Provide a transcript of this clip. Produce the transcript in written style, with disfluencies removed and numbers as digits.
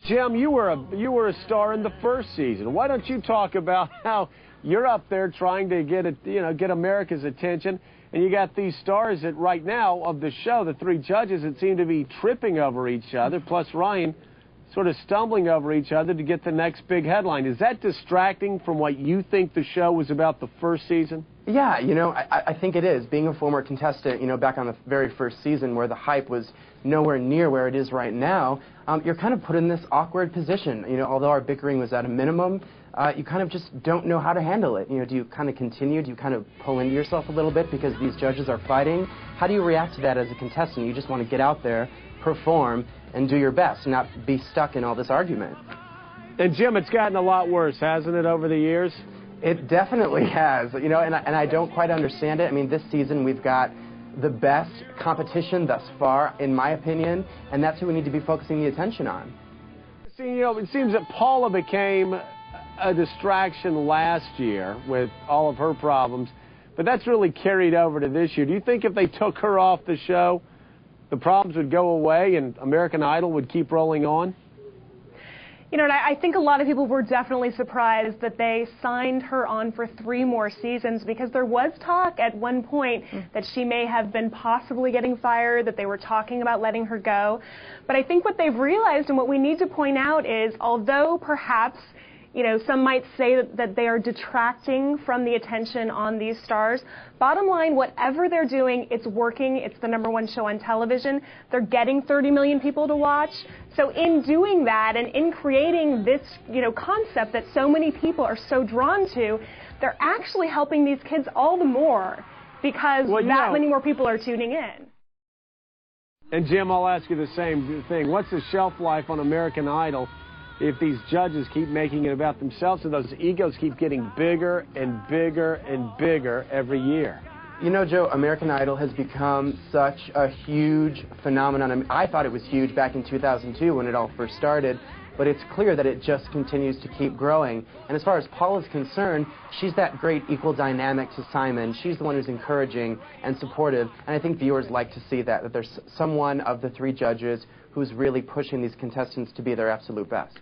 Jim, you were a star in the first season. Why don't you talk about how you're up there trying to get America's attention, and you got these stars that right now of the show, the three judges, that seem to be tripping over each other, plus Ryan sort of stumbling over each other to get the next big headline. Is that distracting from what you think the show was about the first season? Yeah, I think it is. Being a former contestant, back on the very first season where the hype was nowhere near where it is right now, you're kind of put in this awkward position. Although our bickering was at a minimum, you kind of just don't know how to handle it. Do you kind of continue? Do you kind of pull into yourself a little bit because these judges are fighting? How do you react to that as a contestant? You just want to get out there, perform, and do your best, not be stuck in all this argument. And Jim, it's gotten a lot worse, hasn't it, over the years? It definitely has, and I don't quite understand it. I mean, this season we've got the best competition thus far, in my opinion, and that's who we need to be focusing the attention on. See, it seems that Paula became a distraction last year with all of her problems, but that's really carried over to this year. Do you think if they took her off the show, the problems would go away and American Idol would keep rolling on? And I think a lot of people were definitely surprised that they signed her on for 3 more seasons, because there was talk at one point that she may have been possibly getting fired, that they were talking about letting her go. But I think what they've realized, and what we need to point out, is although perhaps some might say that they are detracting from the attention on these stars, bottom line, whatever they're doing, it's working. It's the #1 show on television. They're getting 30 million people to watch. So in doing that and in creating this, concept that so many people are so drawn to, they're actually helping these kids all the more because many more people are tuning in. And Jim, I'll ask you the same thing. What's the shelf life on American Idol if these judges keep making it about themselves and those egos keep getting bigger and bigger and bigger every year? Joe, American Idol has become such a huge phenomenon. I thought it was huge back in 2002 when it all first started, but it's clear that it just continues to keep growing. And as far as Paula's concerned, she's that great equal dynamic to Simon. She's the one who's encouraging and supportive, and I think viewers like to see that there's someone of the 3 judges who's really pushing these contestants to be their absolute best.